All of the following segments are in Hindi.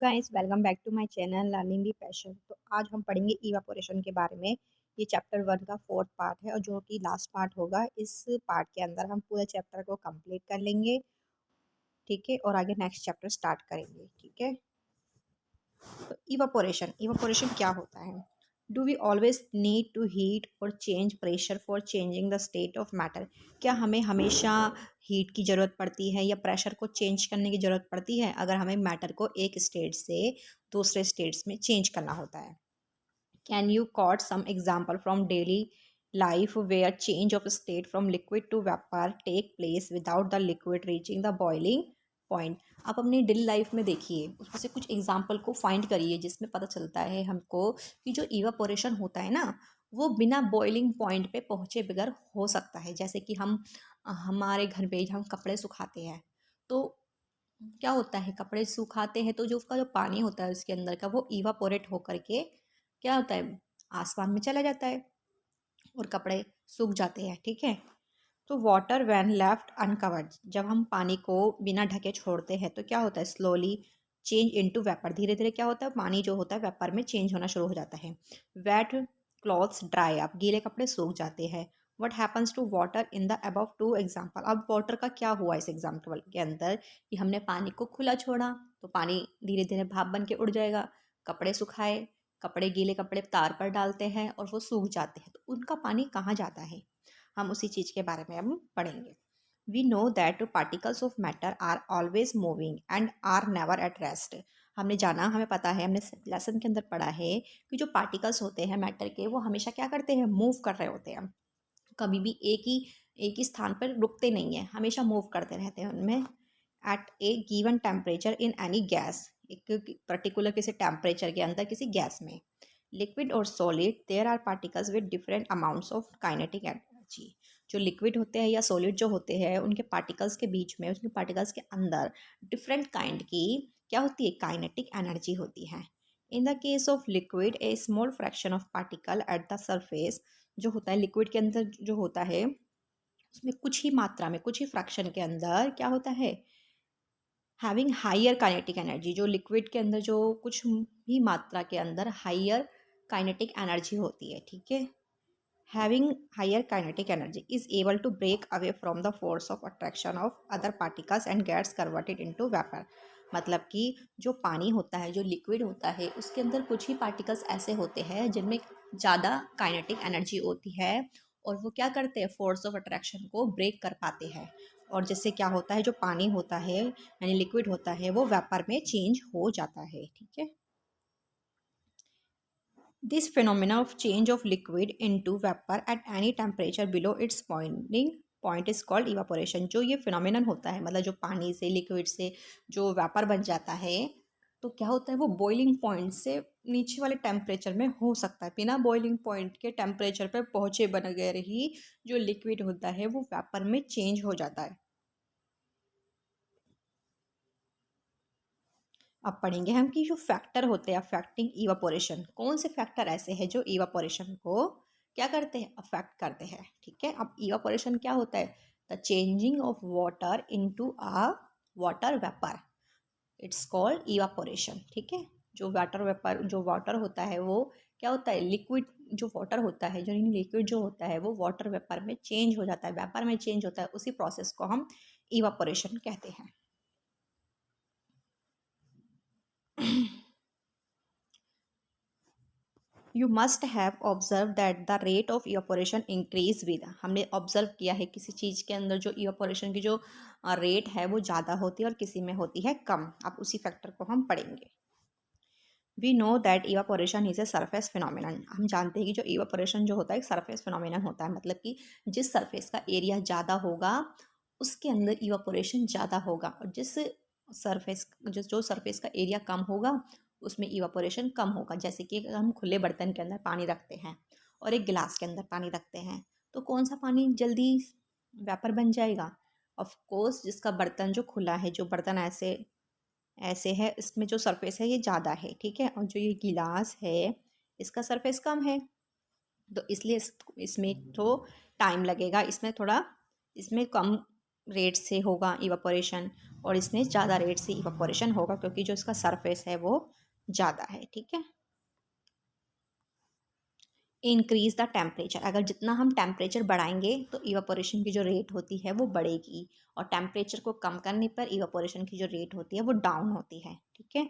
Guys, welcome back to my channel learning the passion. तो आज हम पढ़ेंगे इवापोरेशन के बारे में। ये चैप्टर 1 का 4th पार्ट है और जो कि लास्ट पार्ट होगा। इस पार्ट के अंदर हम पूरे चैप्टर को कंप्लीट कर लेंगे, ठीक है, और आगे नेक्स्ट चैप्टर स्टार्ट करेंगे, ठीक है। तो इवापोरेशन इवापोरेशन क्या होता है? Do we always need to heat or change pressure for changing the state of matter? क्या हमें हमेशा हीट की ज़रूरत पड़ती है या प्रेशर को चेंज करने की ज़रूरत पड़ती है अगर हमें मैटर को एक स्टेट से दूसरे स्टेट्स में चेंज करना होता है? Can you quote some example from daily life where change of state from liquid to vapour take place without the liquid reaching the boiling point? आप अपनी डेली लाइफ में देखिए, उसमें से कुछ एग्जाम्पल को फाइंड करिए जिसमें पता चलता है हमको कि जो इवापोरेशन होता है ना, वो बिना बॉइलिंग पॉइंट पे पहुँचे बगैर हो सकता है। जैसे कि हम हमारे घर पे हम कपड़े सुखाते हैं, तो क्या होता है, कपड़े सुखाते हैं तो जो उसका जो पानी होता है उसके अंदर का, वो इवापोरेट होकर के क्या होता है, आसमान में चला जाता है और कपड़े सूख जाते हैं, ठीक है। तो वाटर व्हेन लेफ्ट अनकवर्ड, जब हम पानी को बिना ढके छोड़ते हैं तो क्या होता है, स्लोली चेंज इनटू वेपर, धीरे धीरे क्या होता है, पानी जो होता है वेपर में चेंज होना शुरू हो जाता है। वेट क्लॉथ्स ड्राई अप, गीले कपड़े सूख जाते हैं। What happens to water in the above two example? अब वाटर का क्या हुआ इस एग्जाम्पल के अंदर कि हमने पानी को खुला छोड़ा तो पानी धीरे धीरे भाप बन के उड़ जाएगा। कपड़े सुखाए, कपड़े गीले कपड़े तार पर डालते हैं और वो सूख जाते हैं, तो उनका पानी कहाँ जाता है? हम उसी चीज़ के बारे में हम पढ़ेंगे। We know that particles of matter are always moving and are never at rest. हमने जाना, हमें पता है, हमने लेसन के अंदर पढ़ा है कि जो पार्टिकल्स होते हैं मैटर के, वो हमेशा क्या करते हैं, मूव कर रहे होते हैं। कभी भी एक ही स्थान पर रुकते नहीं हैं, हमेशा मूव करते रहते हैं उनमें। At a given temperature in any gas, एक पर्टिकुलर किसी टेम्परेचर के अंदर किसी गैस में। लिक्विड और solid there are particles with different amounts of kinetic energy. जो लिक्विड होते हैं या सॉलिड जो होते हैं, उनके पार्टिकल्स के बीच में, उसके पार्टिकल्स के अंदर डिफरेंट काइंड की क्या होती है, काइनेटिक एनर्जी होती है। In the case of liquid A small fraction of particle at the surface, जो होता है लिक्विड के अंदर जो होता है उसमें कुछ ही मात्रा में, कुछ ही फ्रैक्शन के अंदर क्या होता है, हैविंग हायर काइनेटिक एनर्जी। जो लिक्विड के अंदर जो कुछ ही मात्रा के अंदर हायर काइनेटिक एनर्जी होती है, ठीक है। Having higher kinetic energy is able to break away from the force of attraction of other particles and gets converted into vapour. मतलब कि जो पानी होता है, जो लिक्विड होता है, उसके अंदर कुछ ही पार्टिकल्स ऐसे होते हैं जिनमें ज़्यादा काइनेटिक एनर्जी होती है और वो क्या करते हैं, फोर्स ऑफ अट्रैक्शन को ब्रेक कर पाते हैं। और जिससे क्या होता है, जो पानी होता है यानी लिक्विड होता है, वो वेपर में चेंज हो जाता है, ठीक है। This phenomena of change of liquid into vapor at any temperature below its boiling point is called evaporation। जो ये phenomenon होता है, मतलब जो पानी से, लिक्विड से जो वेपर बन जाता है, तो क्या होता है, वो बॉइलिंग पॉइंट से नीचे वाले टेम्परेचर में हो सकता है। बिना बॉइलिंग पॉइंट के टेम्परेचर पर पहुँचे बगैर ही जो लिक्विड होता है वो वेपर में चेंज हो जाता है। अब पढ़ेंगे हम कि जो फैक्टर होते हैं अफेक्टिंग इवापोरेशन, कौन से फैक्टर ऐसे हैं जो इवापोरेशन को क्या करते हैं, अफेक्ट करते हैं, ठीक है। अब इवापोरेशन क्या होता है, the changing of water into a water vapour, it's called evaporation, ठीक है। जो वाटर वेपर, जो वाटर होता है वो क्या होता है, लिक्विड जो वाटर होता है, जो लिक्विड जो होता है वो वाटर वेपर में चेंज हो जाता है, वेपर में चेंज होता है, उसी प्रोसेस को हम इवापोरेशन कहते हैं। You must have observe that the rate of evaporation increase with, हमने ऑब्जर्व किया है किसी चीज़ के अंदर जो इवापोरेशन की जो रेट है वो ज़्यादा होती है और किसी में होती है कम। अब उसी फैक्टर को हम पढ़ेंगे। We know that evaporation is a surface phenomenon, हम जानते हैं कि जो इवापोरेशन जो होता है एक सरफेस फिनोमिनन होता है, मतलब कि जिस सरफेस का एरिया ज़्यादा होगा उसके अंदर इवापोरेशन ज़्यादा होगा, और जिस सरफेस जो सरफेस का एरिया कम होगा उसमें इवापोरेशन कम होगा। जैसे कि अगर हम खुले बर्तन के अंदर पानी रखते हैं और एक गिलास के अंदर पानी रखते हैं, तो कौन सा पानी जल्दी वेपर बन जाएगा? ऑफ कोर्स जिसका बर्तन जो खुला है, जो बर्तन ऐसे ऐसे है, इसमें जो सरफेस है ये ज़्यादा है, ठीक है, और जो ये गिलास है इसका सरफेस कम है, तो इसलिए इसमें तो टाइम लगेगा, इसमें थोड़ा, इसमें कम रेट से होगा इवापोरेशन। और इसमें ज़्यादा रेट से इवापोरेशन होगा क्योंकि जो इसका सरफेस है वो ज़्यादा है। ठीक है। इंक्रीज द टेम्परेचर, अगर जितना हम टेम्परेचर बढ़ाएंगे तो इवापोरेशन की जो रेट होती है वो बढ़ेगी, और टेम्परेचर को कम करने पर इवापोरेशन की जो रेट होती है वो डाउन होती है। ठीक है।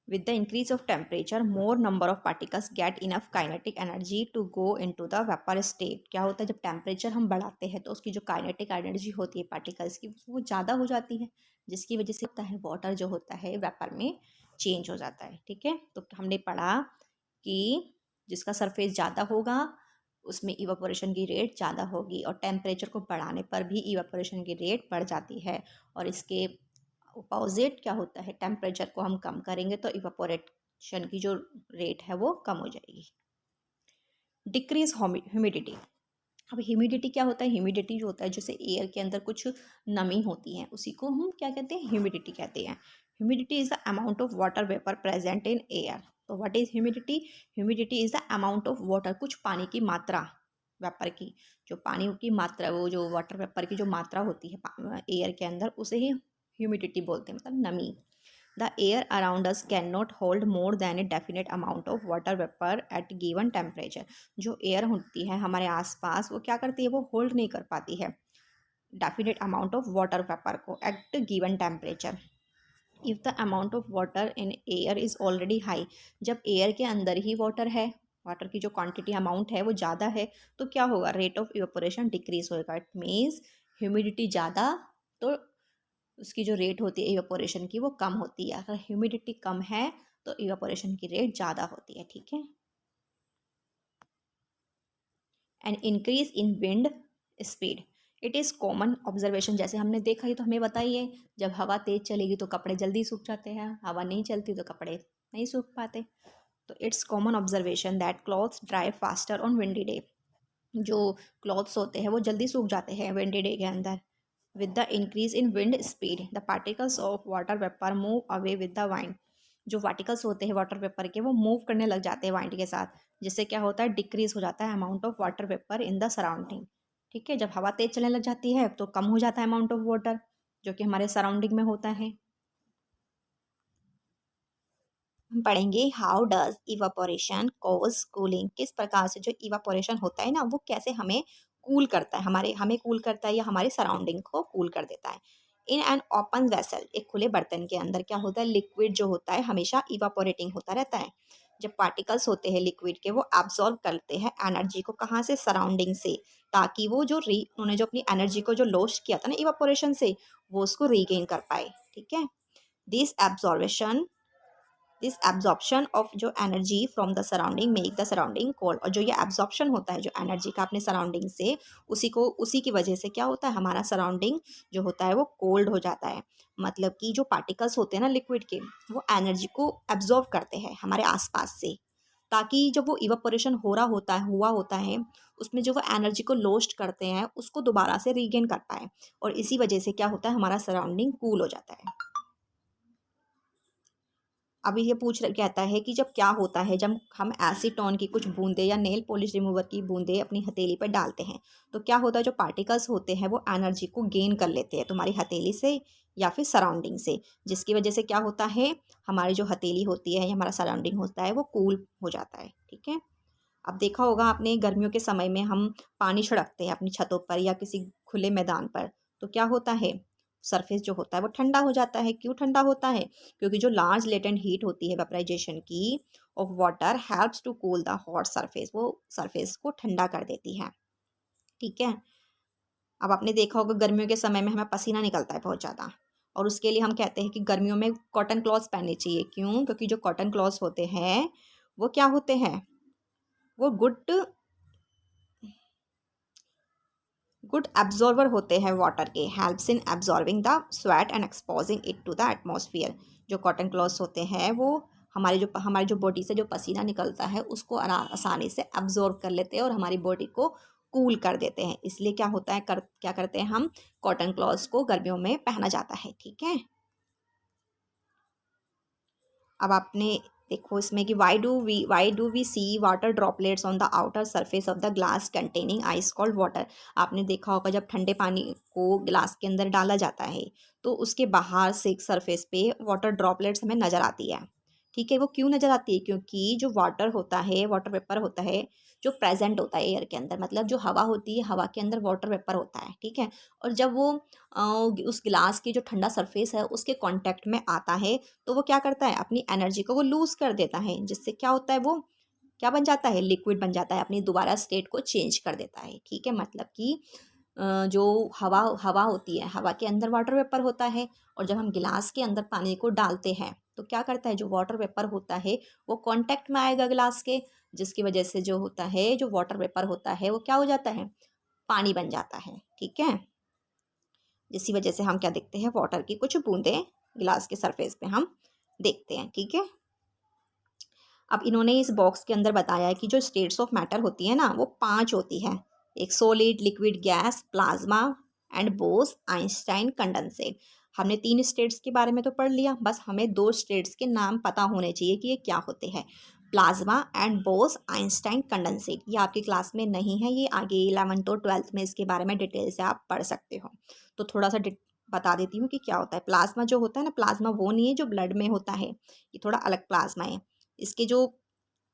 With the increase of temperature, more number of particles get enough kinetic energy to go into the vapor state। क्या होता है जब टेम्परेचर हम बढ़ाते हैं तो उसकी जो काइनेटिक एनर्जी होती है पार्टिकल्स की वो ज़्यादा हो जाती है, जिसकी वजह से होता है वाटर जो होता है वेपर में चेंज हो जाता है। ठीक है। तो हमने पढ़ा कि जिसका सरफेस ज़्यादा होगा उसमें इवापोरेशन की रेट ज़्यादा होगी, और टेम्परेचर को बढ़ाने पर भी इवापोरेशन की रेट बढ़ जाती है। और इसके अपोजिट क्या होता है, टेम्परेचर को हम कम करेंगे तो इवापोरेशन की जो रेट है वो कम हो जाएगी। Decrease humidity. अब ह्यूमिडिटी क्या होता है, ह्यूमिडिटी जो होता है जैसे एयर के अंदर कुछ नमी होती है उसी को हम क्या कहते हैं, ह्यूमिडिटी कहते हैं। Humidity is the amount of water vapour present in air. तो what is humidity, humidity is the amount of water, कुछ पानी की मात्रा, वेपर की जो पानी की मात्रा, वो जो वाटर वेपर की जो मात्रा होती है एयर के अंदर उसे ही ह्यूमिडिटी बोलते हैं, मतलब नमी। The air around us cannot hold more than a definite amount of water vapor at given temperature। जो एयर होती है हमारे आसपास वो क्या करती है, वो होल्ड नहीं कर पाती है definite amount of water vapour को at given temperature. If the amount of water in air is already high, जब एयर के अंदर ही वाटर है, वाटर की जो क्वांटिटी अमाउंट है वो ज़्यादा है, तो क्या होगा, रेट ऑफ इवेपोरेशन डिक्रीज होएगा। इट मीन्स ह्यूमिडिटी ज़्यादा तो उसकी जो रेट होती है इवेपोरेशन की वो कम होती है, अगर ह्यूमिडिटी कम है तो इवेपोरेशन की रेट ज़्यादा होती है। ठीक है। And increase in wind speed, it is common observation, जैसे हमने देखा ही तो हमें बताइए, जब हवा तेज़ चलेगी तो कपड़े जल्दी सूख जाते हैं, हवा नहीं चलती तो कपड़े नहीं सूख पाते। तो it's common observation that clothes dry faster on windy day, जो क्लॉथ्स होते हैं वो जल्दी सूख जाते हैं विंडी डे के अंदर। With the increase in wind speed the particles of water vapour move away with the wind, जो पार्टिकल्स होते हैं वाटर वेपर के वो मूव करने लग जाते हैं वाइंड के साथ, जिससे क्या होता है, डिक्रीज हो जाता है amount of water vapour in the surrounding. ठीक है। जब हवा तेज चलने लग जाती है तो कम हो जाता है अमाउंट ऑफ वाटर जो कि हमारे सराउंडिंग में होता है। हम पढ़ेंगे how does evaporation cause cooling, किस प्रकार से जो इवापोरेशन होता है ना वो कैसे हमें कूल करता है, हमें कूल करता है या हमारे सराउंडिंग को कूल कर देता है। इन एन ओपन वेसल, एक खुले बर्तन के अंदर क्या होता है, लिक्विड जो होता है हमेशा इवापोरेटिंग होता रहता है। जब पार्टिकल्स होते हैं लिक्विड के वो एब्जॉर्ब करते हैं एनर्जी को, कहाँ से, सराउंडिंग से, ताकि वो जो उन्होंने जो अपनी एनर्जी को जो लॉस्ट किया था ना इवापोरेशन से वो उसको रीगेन कर पाए। ठीक है। This absorption this absorption of जो energy from the surrounding make the surrounding cold, और जो ये एब्जॉर्प्शन होता है जो एनर्जी का अपने सराउंडिंग से, उसी की वजह से क्या होता है, हमारा सराउंडिंग जो होता है वो कोल्ड हो जाता है। मतलब कि जो पार्टिकल्स होते हैं ना लिक्विड के वो एनर्जी को एब्जॉर्ब करते हैं हमारे आसपास से, ताकि जब वो इवापोरेशन हुआ होता है उसमें जो वो एनर्जी को लॉस्ट करते हैं उसको दोबारा से रीगेन कर पाए, और इसी वजह से क्या होता है, हमारा सराउंडिंग कूल हो जाता है। अभी ये कहता है कि जब क्या होता है जब हम एसीटोन की कुछ बूंदे या नेल पॉलिश रिमूवर की बूंदे अपनी हथेली पर डालते हैं तो क्या होता है, जो पार्टिकल्स होते हैं वो एनर्जी को गेन कर लेते हैं तुम्हारी हथेली से या फिर सराउंडिंग से, जिसकी वजह से क्या होता है, हमारी जो हथेली होती है या हमारा सराउंडिंग होता है वो कूल हो जाता है। ठीक है। अब देखा होगा आपने गर्मियों के समय में हम पानी छिड़कते हैं अपनी छतों पर या किसी खुले मैदान पर, तो क्या होता है, सरफेस जो होता है वो ठंडा हो जाता है। क्यों ठंडा होता है, क्योंकि जो लार्ज लेटेंट हीट होती है वेपराइजेशन की of water helps to cool the hot surface, वो सरफेस को ठंडा कर देती है। ठीक है। अब आपने देखा होगा गर्मियों के समय में हमें पसीना निकलता है बहुत ज़्यादा, और उसके लिए हम कहते हैं कि गर्मियों में कॉटन क्लॉथ्स पहनने चाहिए। क्यों, क्योंकि जो कॉटन क्लॉथ्स होते हैं वो क्या होते हैं, वो गुड एब्जॉर्वर होते हैं वाटर के, helps in absorbing the sweat and exposing it to the atmosphere. जो कॉटन क्लॉथ्स होते हैं वो हमारी जो बॉडी से जो पसीना निकलता है उसको आसानी से एब्जॉर्ब कर लेते हैं और हमारी बॉडी को कूल कर देते हैं। इसलिए क्या होता है, क्या करते हैं हम, कॉटन क्लॉथ्स को गर्मियों में पहना जाता है। ठीक है। अब आपने देखो इसमें कि why do we see water droplets on the outer surface of the glass containing ice cold water. आपने देखा होगा जब ठंडे पानी को ग्लास के अंदर डाला जाता है तो उसके बाहर से एक सरफेस पे वाटर ड्रॉपलेट्स हमें नज़र आती है। ठीक है, वो क्यों नज़र आती है? क्योंकि जो वाटर होता है, वाटर वेपर होता है जो प्रेजेंट होता है एयर के अंदर, मतलब जो हवा होती है, हवा के अंदर वाटर वेपर होता है। ठीक है, और जब वो उस गिलास की जो ठंडा सरफेस है उसके कांटेक्ट में आता है तो वो क्या करता है, अपनी एनर्जी को वो लूज़ कर देता है, जिससे क्या होता है, वो क्या बन जाता है, लिक्विड बन जाता है, अपनी दोबारा स्टेट को चेंज कर देता है। ठीक है, मतलब कि जो हवा हवा होती है, हवा के अंदर वाटर वेपर होता है, और जब हम गिलास के अंदर पानी को डालते हैं तो क्या करता है, जो वाटर वेपर होता है वो कांटेक्ट में आएगा गिलास के, जिसकी वजह से जो होता है, जो वाटर वेपर होता है वो क्या हो जाता है, पानी बन जाता है। ठीक है, जिसकी वजह से हम क्या देखते हैं, वाटर की कुछ बूंदें गिलास के सरफेस पे हम देखते हैं। ठीक है, अब इन्होंने इस बॉक्स के अंदर बताया है कि जो स्टेट्स ऑफ मैटर होती है ना वो 5 होती है। एक solid, liquid, gas, plasma and boss Einstein condensate. हमने 3 स्टेट्स के बारे में तो पढ़ लिया, बस हमें 2 स्टेट्स के नाम पता होने चाहिए कि ये क्या होते हैं, plasma and boss Einstein condensate. ये आपकी क्लास में नहीं है, ये आगे 11th और 12th में इसके बारे में डिटेल से आप पढ़ सकते हो। तो थोड़ा सा बता देती हूँ कि क्या होता है। प्लाज्मा जो होता है ना, प्लाज्मा वो नहीं है जो ब्लड में होता है, ये थोड़ा अलग प्लाज्मा है। इसके जो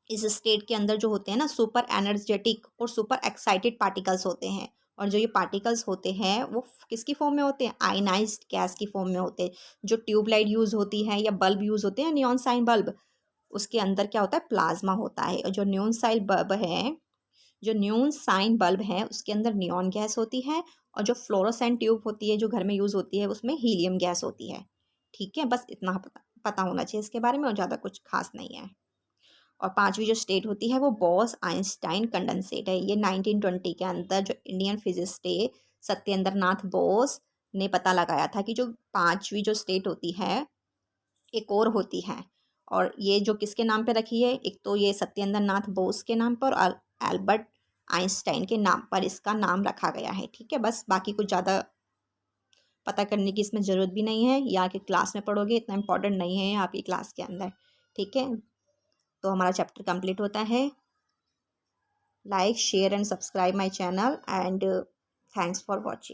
इस स्टेट के अंदर जो होते हैं ना, सुपर एनर्जेटिक और सुपर एक्साइटेड पार्टिकल्स होते हैं, और जो ये पार्टिकल्स होते हैं वो किसकी फॉर्म में होते हैं, आयनाइज्ड गैस की फॉर्म में होते हैं। जो ट्यूबलाइट यूज़ होती है या बल्ब यूज़ होते हैं, नियॉन साइन बल्ब, उसके अंदर क्या होता है, प्लाज्मा होता है। और जो न्यून साइन बल्ब है, जो न्यून साइन बल्ब है उसके अंदर नियॉन गैस होती है, और जो फ्लोरोसेंट ट्यूब होती है जो घर में यूज़ होती है उसमें हीलियम गैस होती है। ठीक है, बस इतना पता होना चाहिए इसके बारे में, और ज़्यादा कुछ खास नहीं है। और 5वीं जो स्टेट होती है वो बॉस आइंस्टाइन कंडेंसेट है। ये 1920 के अंदर जो इंडियन फिजिस्ट है सत्येंद्र नाथ बोस ने पता लगाया था कि जो 5वीं जो स्टेट होती है एक और होती है, और ये जो किसके नाम पे रखी है, एक तो ये सत्येंद्र नाथ बोस के नाम पर और एल्बर्ट आइंस्टाइन के नाम पर इसका नाम रखा गया है। ठीक है, बस बाकी कुछ ज़्यादा पता करने की इसमें ज़रूरत भी नहीं है, या कि क्लास में पढ़ोगे, इतना इंपॉर्टेंट नहीं है आपकी क्लास के अंदर। ठीक है, तो हमारा चैप्टर कंप्लीट होता है। Like, share and subscribe my channel, and thanks for watching.